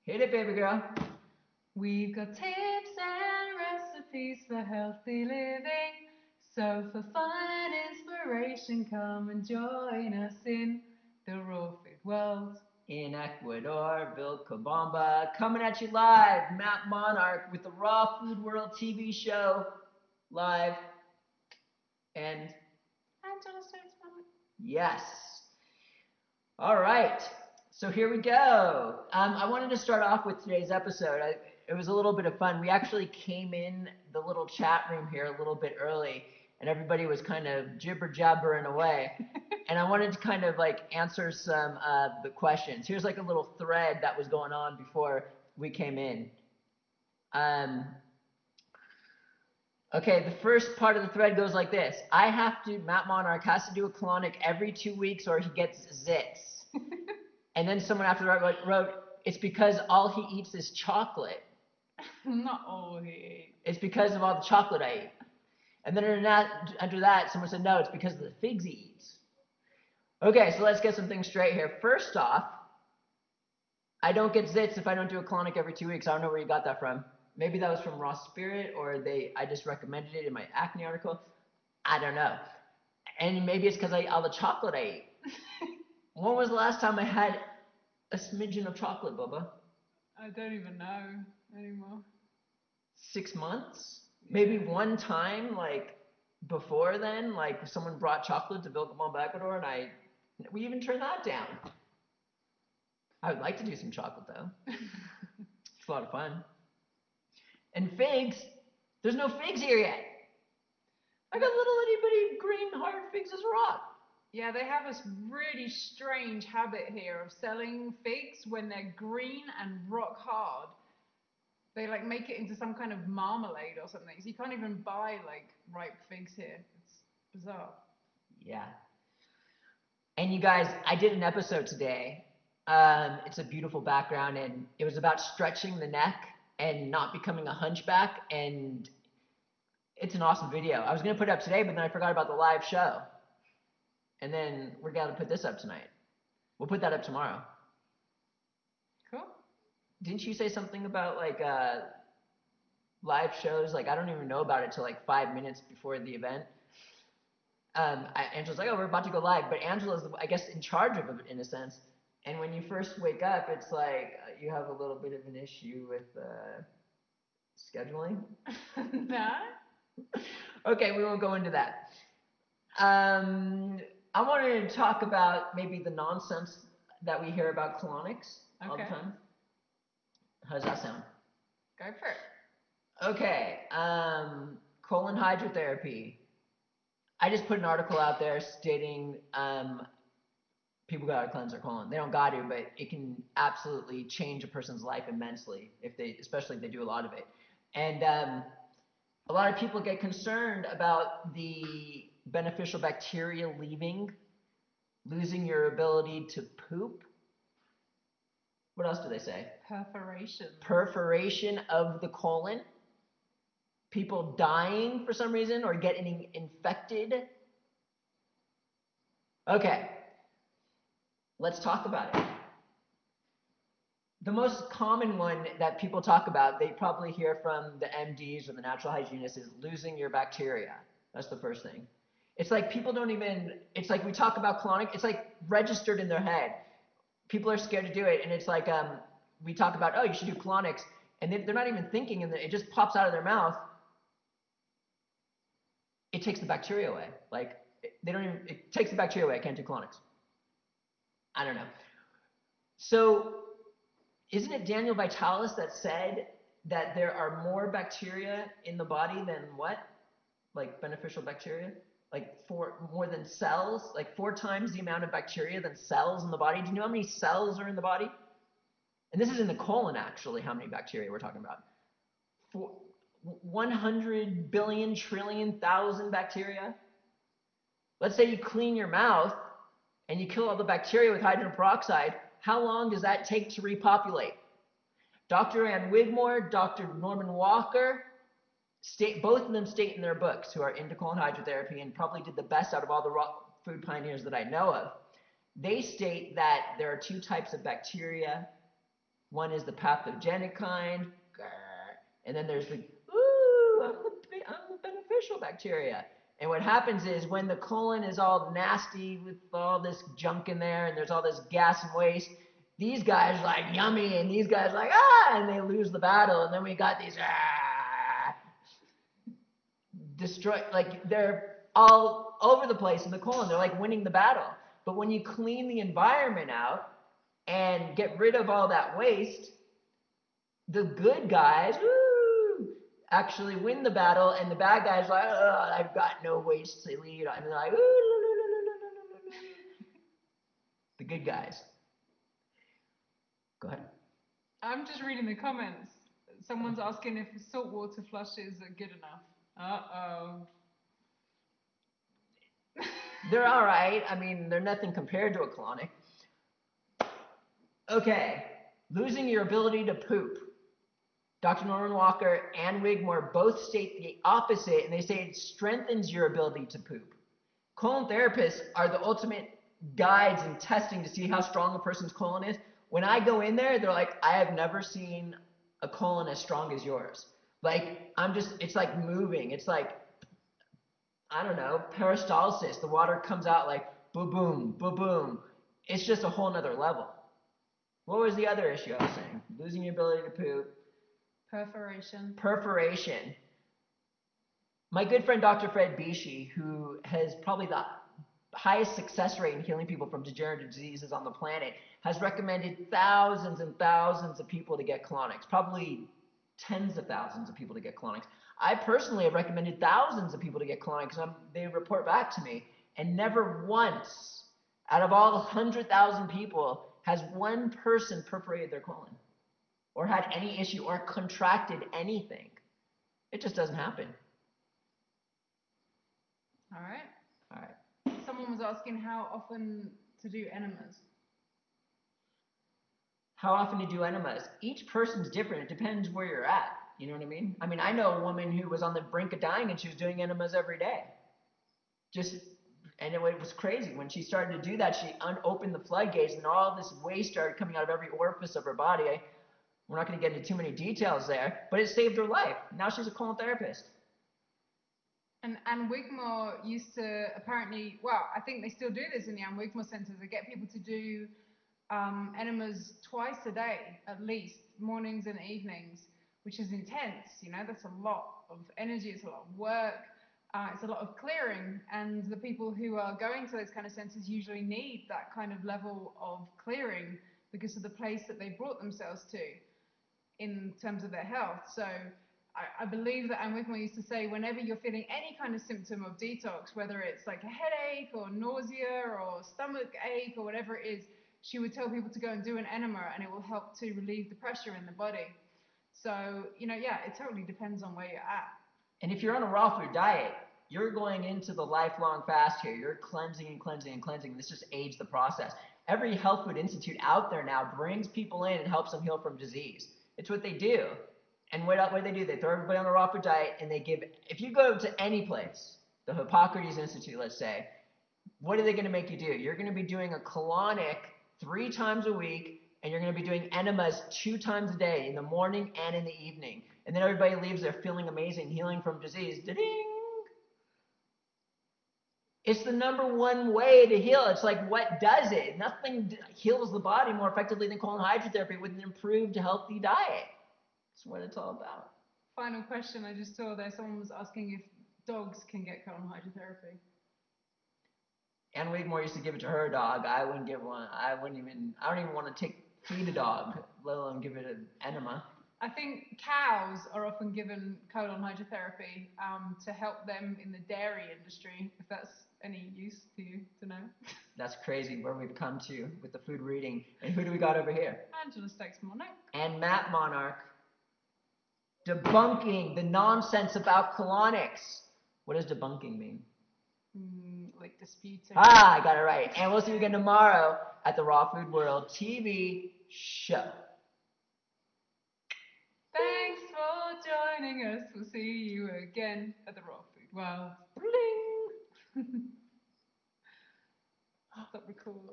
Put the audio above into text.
Hit it, baby girl. We've got tips and recipes for healthy living. So for fun and inspiration, come and join us in the raw food world. In Ecuador, Vilcabamba, coming at you live, Matt Monarch with the Raw Food World TV show, live, and Angela Stokesman. yes. All right, so here we go. I wanted to start off with today's episode. It was a little bit of fun. We actually came in the little chat room here a little bit early, and everybody was kind of jibber jabbering away. And I wanted to kind of like answer some of the questions. Here's like a little thread that was going on before we came in. Um, okay, the first part of the thread goes like this. Matt Monarch has to do a colonic every 2 weeks or he gets zits. And then someone after that wrote, it's because all he eats is chocolate. Not all he eats. It's because of all the chocolate I eat. And then under that, someone said, no, it's because of the figs he eats. Okay, so let's get some things straight here. First off, I don't get zits if I don't do a colonic every 2 weeks. I don't know where you got that from. Maybe that was from Raw Spirit, or I just recommended it in my acne article. I don't know. And maybe it's because I eat all the chocolate I eat. When was the last time I had a smidgen of chocolate, Bubba? I don't even know anymore. 6 months? Maybe one time, like before then, like someone brought chocolate to Vilcabamba, Ecuador, and we even turned that down. I would like to do some chocolate though. It's a lot of fun. And figs, there's no figs here yet. I got little itty bitty green hard figs as rock. Yeah, they have this really strange habit here of selling figs when they're green and rock hard. They like make it into some kind of marmalade or something. So you can't even buy like ripe figs here. It's bizarre. Yeah. And you guys, I did an episode today. It's a beautiful background, and it was about stretching the neck and not becoming a hunchback. And it's an awesome video. I was gonna put it up today, but then I forgot about the live show. And then we're gonna put this up tonight. We'll put that up tomorrow. Cool. Didn't you say something about like live shows? Like I don't even know about it till like 5 minutes before the event. Angela's like, oh, we're about to go live, but Angela's, I guess, in charge of it in a sense. And when you first wake up, it's like you have a little bit of an issue with scheduling. Nah. Okay, we won't go into that. I wanted to talk about maybe the nonsense that we hear about colonics all the time. How does that sound? Go for it. Okay, colon hydrotherapy. I just put an article out there stating people got to cleanse their colon. They don't got to, but it can absolutely change a person's life immensely especially if they do a lot of it. And a lot of people get concerned about the beneficial bacteria losing your ability to poop. What else do they say? Perforation. Perforation of the colon. People dying for some reason or getting infected. Okay, let's talk about it. The most common one that people talk about, they probably hear from the MDs or the natural hygienists, is losing your bacteria. That's the first thing. It's like people don't even, it's like we talk about colonic, it's like registered in their head. People are scared to do it, and it's like we talk about, oh, you should do colonics, and they're not even thinking, and it just pops out of their mouth. It takes the bacteria away. Like, it takes the bacteria away. I can't do colonics. I don't know. So, isn't it Daniel Vitalis that said that there are more bacteria in the body than what? Like beneficial bacteria? Like more than cells? Like 4 times the amount of bacteria than cells in the body? Do you know how many cells are in the body? And this is in the colon, actually, how many bacteria we're talking about. 100 billion trillion thousand bacteria. Let's say you clean your mouth and you kill all the bacteria with hydrogen peroxide. How long does that take to repopulate? Dr. Ann Wigmore, Dr. Norman Walker, both of them state in their books, who are into colon hydrotherapy and probably did the best out of all the raw food pioneers that I know of. They state that there are 2 types of bacteria One is the pathogenic kind, and then there's the, ooh, I'm the beneficial bacteria. And what happens is when the colon is all nasty with all this junk in there and there's all this gas and waste, these guys like yummy and these guys like and they lose the battle. And then we got these destroy, like they're all over the place in the colon. They're like winning the battle. But when you clean the environment out and get rid of all that waste, the good guys actually win the battle, and the bad guys like, I've got no waste to lead, and they're like, the good guys. Go ahead. I'm just reading the comments. Someone's asking if saltwater flushes are good enough. Uh-oh. They're all right. I mean, they're nothing compared to a colonic. Okay, losing your ability to poop. Dr. Norman Walker and Wigmore both state the opposite, and they say it strengthens your ability to poop. Colon therapists are the ultimate guides in testing to see how strong a person's colon is. When I go in there, they're like, I have never seen a colon as strong as yours. Like, it's like moving. It's like, I don't know, peristalsis. The water comes out like boom, boom, boom, boom. It's just a whole nother level. What was the other issue I was saying? Losing your ability to poop. Perforation. Perforation. My good friend Dr. Fred Bishi, who has probably the highest success rate in healing people from degenerative diseases on the planet, has recommended thousands and thousands of people to get colonics, probably tens of thousands of people to get colonics. I personally have recommended thousands of people to get colonics. They report back to me, and never once out of all 100,000 people has one person perforated their colon or had any issue or contracted anything. It just doesn't happen. All right. All right. Someone was asking how often to do enemas. How often to do enemas? Each person's different. It depends where you're at. You know what I mean? I mean, I know a woman who was on the brink of dying and she was doing enemas every day. And it was crazy. When she started to do that, she opened the floodgates and all this waste started coming out of every orifice of her body. We're not going to get into too many details there, but it saved her life. Now she's a colon therapist. And Anne Wigmore used to apparently, well, I think they still do this in the Anne Wigmore centers. They get people to do enemas twice a day, at least, mornings and evenings, which is intense. You know, that's a lot of energy, it's a lot of work, it's a lot of clearing. And the people who are going to those kind of centers usually need that kind of level of clearing because of the place that they brought themselves to in terms of their health. So I believe that Anne Wigmore used to say, whenever you're feeling any kind of symptom of detox, whether it's like a headache or nausea or stomach ache or whatever it is, she would tell people to go and do an enema and it will help to relieve the pressure in the body. So, you know, yeah, it totally depends on where you're at. And if you're on a raw food diet, you're going into the lifelong fast here. You're cleansing and cleansing and cleansing. This just aids the process. Every health food institute out there now brings people in and helps them heal from disease. It's what they do. And what do they do? They throw everybody on a raw food diet and they give, if you go to any place, the Hippocrates Institute, let's say, what are they going to make you do? You're going to be doing a colonic 3 times a week, and you're going to be doing enemas 2 times a day, in the morning and in the evening. And then everybody leaves there feeling amazing, healing from disease. Da-ding! It's the #1 way to heal. It's like, what does it? Nothing heals the body more effectively than colon hydrotherapy with an improved, healthy diet. That's what it's all about. Final question I just saw there. Someone was asking if dogs can get colon hydrotherapy. Anne Wigmore used to give it to her dog. I wouldn't give one. I don't even want to feed a dog, let alone give it an enema. I think cows are often given colon hydrotherapy to help them in the dairy industry, if that's any use to you to know. That's crazy where we've come to with the food reading. And who do we got over here? Angela Stakes Monarch. And Matt Monarch. Debunking the nonsense about colonics. What does debunking mean? Like disputing. I got it right. And we'll see you again tomorrow at the Raw Food World TV show. Thanks for joining us. We'll see you again at the Raw Food World. Bling. Stop recording.